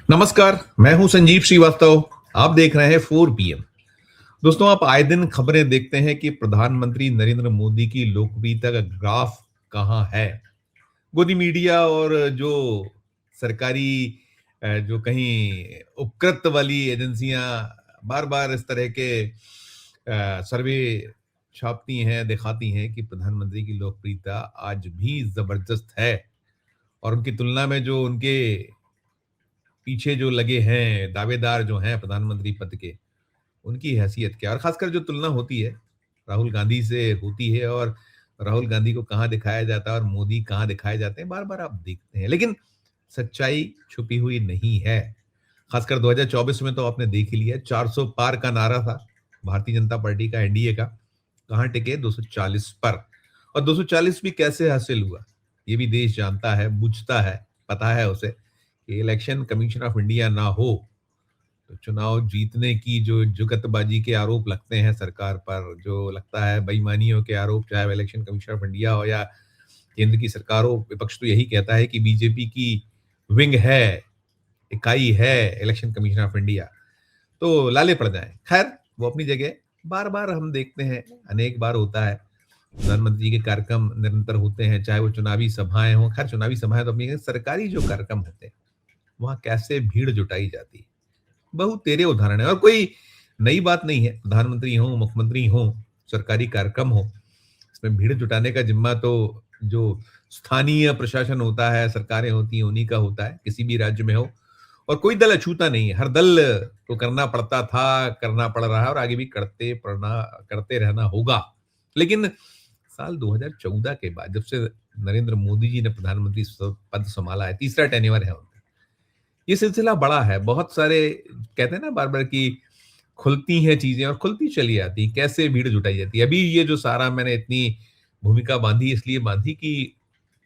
नमस्कार, मैं हूं संजीव श्रीवास्तव। आप देख रहे हैं 4 PM। दोस्तों, आप आए दिन खबरें देखते हैं कि प्रधानमंत्री नरेंद्र मोदी की लोकप्रियता का ग्राफ कहाँ है। गोदी मीडिया और जो सरकारी जो कहीं उपकृत वाली एजेंसियां बार बार इस तरह के सर्वे छापती हैं, दिखाती हैं कि प्रधानमंत्री की लोकप्रियता आज भी जबरदस्त है। और उनकी तुलना में जो उनके पीछे जो लगे हैं दावेदार जो हैं प्रधानमंत्री पद के, उनकी हैसियत क्या। और खासकर जो तुलना होती है राहुल गांधी से होती है, और राहुल गांधी को कहाँ दिखाया जाता है और मोदी कहाँ दिखाए जाते हैं, बार बार आप देखते हैं। लेकिन सच्चाई छुपी हुई नहीं है। खासकर 2024 में तो आपने देख ही लिया, 400 पार का नारा था भारतीय जनता पार्टी का, एनडीए का। कहाँ टिके? 240 पर। और 240 भी कैसे हासिल हुआ, ये भी देश जानता है, बुझता है, पता है उसे कि इलेक्शन कमीशन ऑफ इंडिया ना हो तो चुनाव जीतने की जो जुगतबाजी के आरोप लगते हैं सरकार पर, जो लगता है बेईमानियों के आरोप, चाहे वो इलेक्शन कमीशन ऑफ इंडिया हो या केंद्र की सरकार हो, विपक्ष तो यही कहता है कि बीजेपी की विंग है, इकाई है इलेक्शन कमीशन ऑफ इंडिया, तो लाले पड़ जाएं। खैर, वो अपनी जगह। बार बार हम देखते हैं, अनेक बार होता है, प्रधानमंत्री के कार्यक्रम निरंतर होते हैं, चाहे वो चुनावी सभाएं हों। खैर, चुनावी सभाएं तो अपनी जगह, सरकारी जो कार्यक्रम होते हैं वहां कैसे भीड़ जुटाई जाती है, बहुत तेरे उदाहरण है। और कोई नई बात नहीं है, प्रधानमंत्री हो, मुख्यमंत्री हो, सरकारी कार्यक्रम हो, इसमें भीड़ जुटाने का जिम्मा तो जो स्थानीय प्रशासन होता है, सरकारें होती हैं, उन्हीं का होता है, किसी भी राज्य में हो। और कोई दल अछूता नहीं है, हर दल को करना पड़ता था, करना पड़ रहा है और आगे भी करते रहना होगा। लेकिन साल 2014 के बाद, जब से नरेंद्र मोदी जी ने प्रधानमंत्री पद संभाला है, तीसरा टेन्योर है उनका, ये सिलसिला बड़ा है। बहुत सारे कहते हैं ना बार बार कि खुलती हैं चीजें और खुलती चली आती, कैसे भीड़ जुटाई जाती है। अभी ये जो सारा मैंने इतनी भूमिका बांधी, इसलिए बांधी कि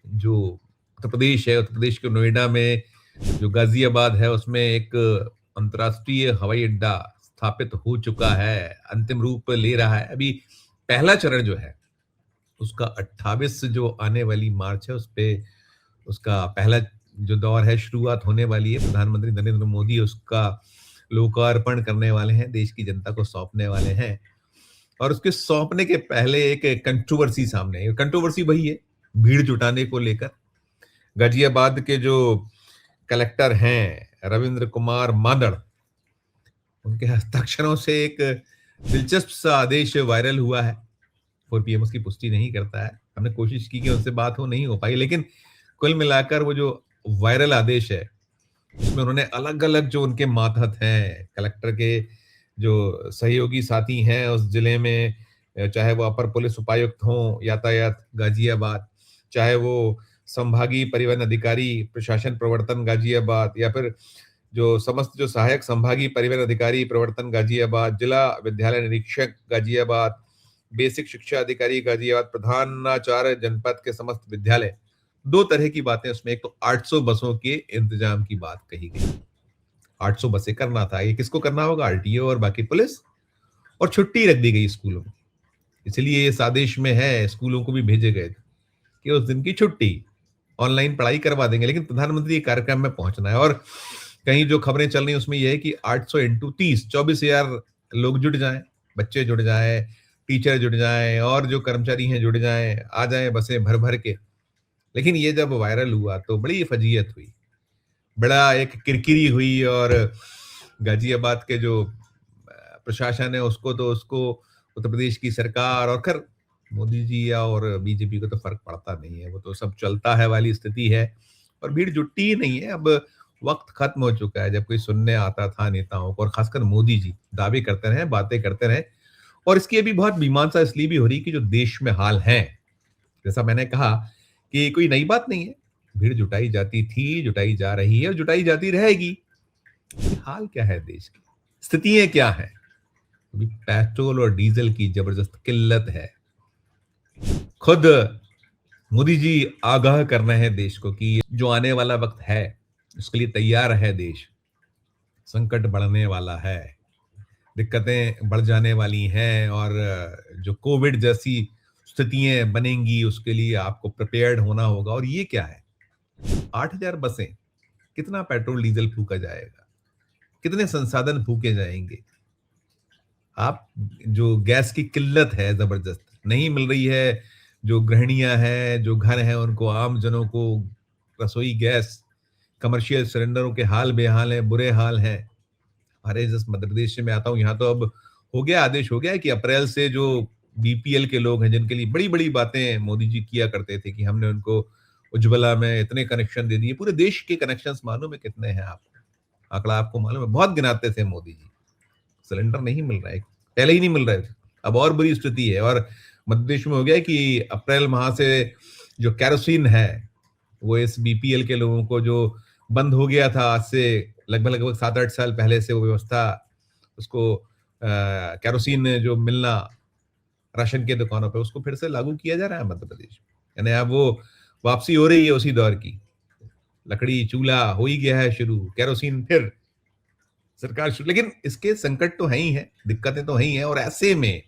जो उत्तर प्रदेश है, उत्तर प्रदेश के नोएडा में जो गाजियाबाद है, उसमें एक अंतर्राष्ट्रीय हवाई अड्डा स्थापित हो चुका है, अंतिम रूप ले रहा है। अभी पहला चरण जो है उसका 28 जो आने वाली मार्च है, उस पे उसका पहला जो दौर है, शुरुआत होने वाली है। प्रधानमंत्री नरेंद्र मोदी उसका लोकार्पण करने वाले हैं, देश की जनता को सौंपने वाले हैं। और उसके सौंपने के पहले एक कंट्रोवर्सी सामने है। कंट्रोवर्सी वही है, भीड़ जुटाने को लेकर। गाजियाबाद के जो कलेक्टर हैं रविंद्र कुमार मादड़, उनके हस्ताक्षरों से एक दिलचस्प सा आदेश वायरल हुआ है। 4 PM उसकी पुष्टि नहीं करता है। हमने कोशिश की कि उनसे बात हो, नहीं हो पाई। लेकिन कुल मिलाकर वो जो वायरल आदेश है, उसमें उन्होंने अलग-अलग जो उनके मातहत हैं, कलेक्टर के जो सहयोगी साथी हैं उस जिले में, चाहे वो अपर पुलिस उपायुक्त हों, यातायात गाजियाबाद, चाहे वो संभागीय परिवहन अधिकारी, प्रशासन प्रवर्तन गाजियाबाद, या फिर जो समस्त जो सहायक संभागीय परिवहन अधिकारी प्रवर्तन गाजियाबाद, जिला विद्यालय निरीक्षक गाजियाबाद, बेसिक शिक्षा अधिकारी गाजियाबाद, प्रधानाचार्य जनपद के समस्त विद्यालय, 2 तरह की बातें उसमें। एक तो 800 बसों के इंतजाम की बात कही गई। 800 बसें करना था। ये किसको करना होगा? आरटीओ और बाकी पुलिस। और छुट्टी रख दी गई स्कूलों में। इसलिए इस आदेश में है, स्कूलों को भी भेजे गए थे कि उस दिन की छुट्टी, ऑनलाइन पढ़ाई करवा देंगे, लेकिन प्रधानमंत्री के कार्यक्रम में पहुंचना है। और कहीं जो खबरें चल रही हैं उसमें यह है कि 800 इंटू 30, 24,000 लोग जुड़ जाएं, बच्चे जुड़ जाएं, टीचर जुड़ जाएं और जो कर्मचारी हैं जुड़ जाएं, आ जाएं बसें भर भर के। लेकिन ये जब वायरल हुआ तो बड़ी फजीयत हुई, बड़ा एक किरकिरी हुई। और गाजियाबाद के जो प्रशासन है उसको तो उसको उत्तर प्रदेश की सरकार, और खैर मोदी जी या और बीजेपी को तो फर्क पड़ता नहीं है, वो तो सब चलता है वाली स्थिति है। और भीड़ जुटती ही नहीं है। अब वक्त खत्म हो चुका है जब कोई सुनने आता था नेताओं को, और खासकर मोदी जी दावे करते रहे, बातें करते रहे। और इसकी अभी बहुत मीमांसा इसलिए भी हो रही कि जो देश में हाल है, जैसा मैंने कहा कि कोई नई बात नहीं है, भीड़ जुटाई जाती थी, जुटाई जा रही है और जुटाई जाती रहेगी। हाल क्या है देश की, स्थितियां क्या है? अभी पेट्रोल और डीजल की जबरदस्त किल्लत है। खुद मोदी जी आगाह कर रहे हैं देश को कि जो आने वाला वक्त है उसके लिए तैयार है देश। संकट बढ़ने वाला है, दिक्कतें बढ़ जाने वाली हैं, और जो कोविड जैसी स्थितियां बनेंगी उसके लिए आपको प्रिपेयर्ड होना होगा। और ये क्या है? 8,000 बसें कितना पेट्रोल डीजल फूका जाएगा, कितने संसाधन फूके जाएंगे। आप जो गैस की किल्लत है जबरदस्त नहीं मिल रही है, जो गृहिणियां हैं, जो घर हैं, उनको आम जनों को रसोई गैस, कमर्शियल सिलेंडरों के हाल बेहाल हैं, बुरे हाल हैं। हमारे जिस मध्य प्रदेश से मैं आता हूँ, यहाँ तो अब हो गया, आदेश हो गया है कि अप्रैल से जो बीपीएल के लोग हैं, जिनके लिए बड़ी-बड़ी बातें मोदी जी किया करते थे कि हमने उनको उज्ज्वला में इतने कनेक्शन दे दिए। पूरे देश के कनेक्शंस मालूम है कितने हैं आपको? आंकड़ा आपको मालूम है? बहुत गिनाते थे मोदी जी। सिलेंडर नहीं मिल रहा है, पहले ही नहीं मिल रहे थे। अब और बुरी स्थिति है और मध्य प्रदेश में हो गया है कि अप्रैल माह से जो केरोसिन है, वो इस बीपीएल के लोगों को जो बंद हो गया था आज से लगभग 7-8 साल पहले से वो व्यवस्था उसको केरोसिन जो मिलना राशन के दुकानों पे उसको फिर से लागू किया जा रहा है मध्य प्रदेश में। यानी अब वो वापसी हो रही है उसी दौर की। लकड़ी चूल्हा हो ही गया है शुरू, केरोसिन फिर सरकार शुरू। लेकिन इसके संकट तो है ही है, दिक्कतें तो है ही हैं और ऐसे में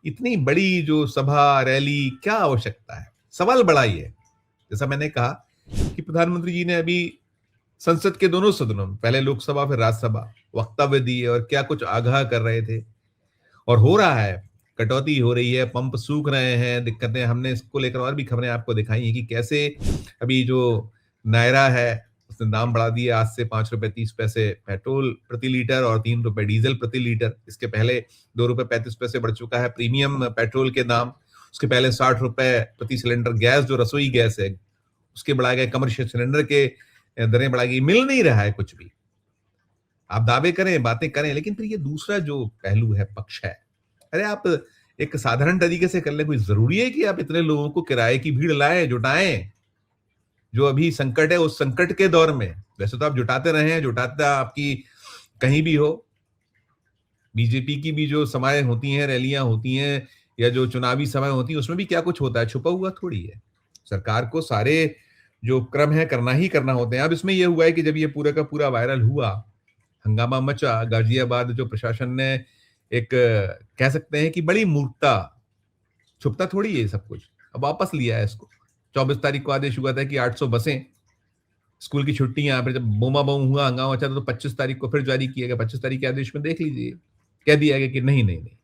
इतनी बड़ी जो सभा, रैली क्या आवश्यकता है? सवाल बड़ा ही है। जैसा मैंने कहा कि प्रधानमंत्री जी ने अभी संसद के दोनों सदनों में, पहले लोकसभा फिर राज्यसभा, वक्तव्य दिए और क्या कुछ आगाह कर रहे थे और हो रहा है। कटौती हो रही है, पंप सूख रहे हैं, दिक्कतें। हमने इसको लेकर और भी खबरें आपको दिखाई हैं कि कैसे अभी जो नायरा है उसने दाम बढ़ा दिए आज से 5 रुपए 30 पैसे पेट्रोल प्रति लीटर और 3 रुपए डीजल प्रति लीटर। इसके पहले 2 रुपए 35 पैसे बढ़ चुका है प्रीमियम पेट्रोल के दाम। उसके पहले 60 रुपए प्रति सिलेंडर गैस, जो रसोई गैस है, उसके बढ़ाए गए। कमर्शियल सिलेंडर के दरें बढ़ाई गई। मिल नहीं रहा है कुछ भी। आप दावे करें, बातें करें, लेकिन फिर ये दूसरा जो पहलू है, पक्ष है, अरे आप एक साधारण तरीके से कर ले। कोई जरूरी है कि आप इतने लोगों को किराए की भीड़ लाएं, जुटाएं? जो अभी संकट है, उस संकट के दौर में वैसे तो आप जुटाते रहे हैं, जुटाता आपकी कहीं भी हो। बीजेपी की भी जो सभाएं होती हैं, रैलियां होती हैं या जो चुनावी सभाएं होती हैं, उसमें भी क्या कुछ होता है, छुपा हुआ थोड़ी है। सरकार को सारे जो क्रम है करना ही करना होते हैं। अब इसमें यह हुआ है कि जब ये पूरा का पूरा वायरल हुआ, हंगामा मचा, गाजियाबाद जो प्रशासन ने एक कह सकते हैं कि बड़ी मूर्खता, छुपता थोड़ी है सब कुछ, अब वापस लिया है इसको। 24 तारीख को आदेश हुआ था कि 800 बसें, स्कूल की छुट्टियां, फिर जब बोमा बम हुआ, हंगामा मचा तो 25 तारीख को फिर जारी किया गया। 25 तारीख के आदेश में देख लीजिए, कह दिया गया कि नहीं नहीं नहीं,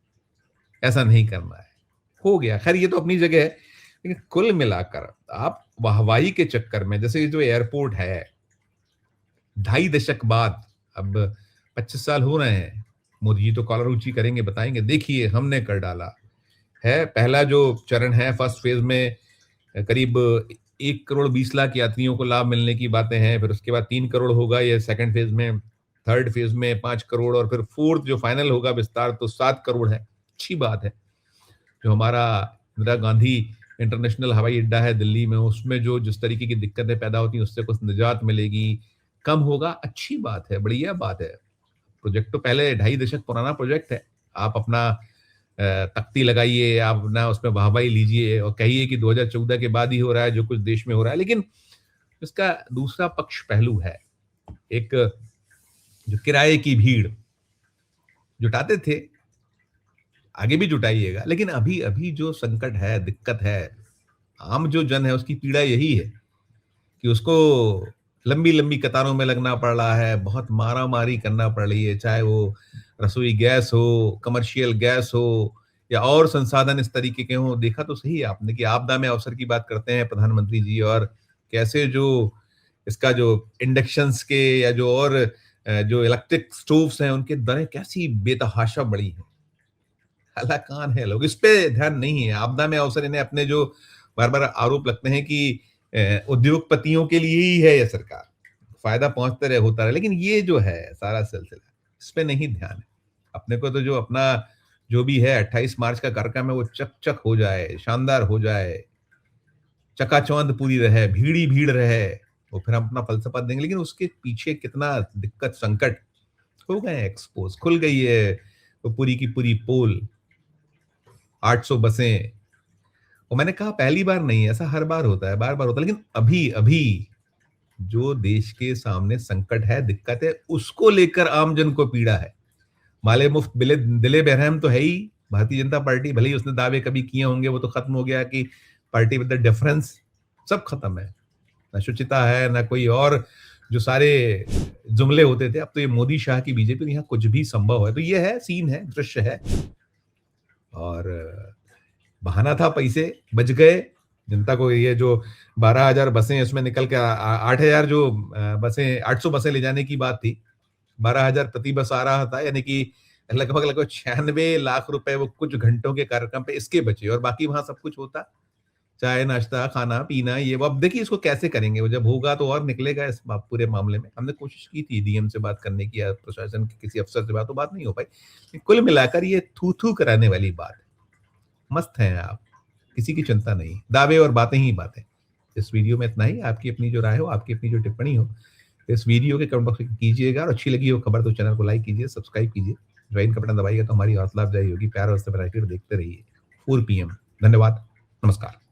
ऐसा नहीं करना है। हो गया, खैर ये तो अपनी जगह है। लेकिन कुल मिलाकर आप वाहवाही के चक्कर में, जैसे ये जो एयरपोर्ट है, 2.5 दशक बाद, अब 25 साल हो रहे हैं, मोदी जी तो कॉलर ऊंची करेंगे, बताएंगे देखिए हमने कर डाला है। पहला जो चरण है, फर्स्ट फेज में करीब 1 करोड़ 20 लाख यात्रियों को लाभ मिलने की बातें हैं। फिर उसके बाद 3 करोड़ होगा ये सेकंड फेज में, थर्ड फेज में 5 करोड़, और फिर फोर्थ जो फाइनल होगा विस्तार तो 7 करोड़ है। अच्छी बात है। जो हमारा इंदिरा गांधी इंटरनेशनल हवाई अड्डा है दिल्ली में, उसमें जो जिस तरीके की दिक्कतें पैदा होती हैं उससे कुछ निजात मिलेगी, कम होगा, अच्छी बात है, बढ़िया बात है। प्रोजेक्ट तो पहले 2.5 दशक पुराना प्रोजेक्ट है। आप अपना तख्ती लगाइए, आप अपना उसमें वाहवाही लीजिए और कहिए कि 2014 के बाद ही हो रहा है जो कुछ देश में हो रहा है। लेकिन इसका दूसरा पक्ष पहलू है, एक जो किराए की भीड़ जुटाते थे, आगे भी जुटाइएगा, लेकिन अभी अभी जो संकट है, दिक्कत है, आम जो जन है उसकी पीड़ा यही है कि उसको लंबी लंबी कतारों में लगना पड़ रहा है, बहुत मारा मारी करना पड़ रही है, चाहे वो रसोई गैस हो, कमर्शियल गैस हो या और संसाधन इस तरीके के हों। देखा तो सही है आपने कि आपदा में अवसर की बात करते हैं प्रधानमंत्री जी, और कैसे जो इसका जो इंडक्शंस के या जो और जो इलेक्ट्रिक स्टोव्स हैं उनके दरें कैसी बेतहाशा बढ़ी हैं। हलाकान है लोग, इस पे ध्यान नहीं है। आपदा में अवसर इन्हें अपने जो बार बार आरोप लगते हैं कि उद्योगपतियों के लिए ही है यह सरकार, फायदा पहुंचते रहे, होता रहे, लेकिन ये जो है सारा सिलसिला, इस पे नहीं ध्यान है। अपने को तो जो अपना जो भी है 28 मार्च का कार्यक्रम है वो चक हो जाए, शानदार हो जाए, चकाचौंध पूरी रहे, भीड़ ही भीड़ रहे, वो फिर हम अपना फलसफा देंगे। लेकिन उसके पीछे कितना दिक्कत, संकट हो गए, एक्सपोज, खुल गई है वो पूरी की पूरी पोल। 800 बसें, और मैंने कहा पहली बार नहीं, ऐसा हर बार होता है, बार बार होता है। लेकिन अभी अभी जो देश के सामने संकट है, दिक्कत है, उसको लेकर आमजन को पीड़ा है। माले मुफ्त दिले बेरहम तो है ही भारतीय जनता पार्टी, भले ही उसने दावे कभी किए होंगे, वो तो खत्म हो गया कि पार्टी विद द डिफरेंस, सब खत्म है। ना शुचिता है, ना कोई और जो सारे जुमले होते थे, अब तो ये मोदी शाह की बीजेपी, यहाँ कुछ भी संभव है। तो ये है, सीन है, दृश्य है। और बहाना था, पैसे बच गए। जनता को ये जो 12,000 बसें उसमें निकल के 8,000 जो बसें, 800 बसें ले जाने की बात थी, 12,000 प्रति बस आ रहा था, यानी कि लगभग लगभग 96 लाख रुपए वो कुछ घंटों के कार्यक्रम पे इसके बचे, और बाकी वहां सब कुछ होता, चाय नाश्ता खाना पीना ये वो। अब देखिए इसको कैसे करेंगे, वो जब होगा तो और निकलेगा इस पूरे मामले में। हमने कोशिश की थी डीएम से बात करने की या प्रशासन के किसी अफसर से बात, तो बात नहीं हो पाई। कुल मिलाकर ये थू थू कराने वाली बात है। मस्त हैं आप, किसी की चिंता नहीं, दावे और बातें ही बातें। इस वीडियो में इतना ही। आपकी अपनी जो राय हो, आपकी अपनी जो टिप्पणी हो, इस वीडियो के कमेंट बॉक्स में कीजिएगा। और अच्छी लगी हो खबर तो चैनल को लाइक कीजिए, सब्सक्राइब कीजिए, ज्वाइन का बटन दबाइएगा तो हमारी हौसला अफजाई होगी। प्यार और देखते रहिए 4 PM। धन्यवाद, नमस्कार।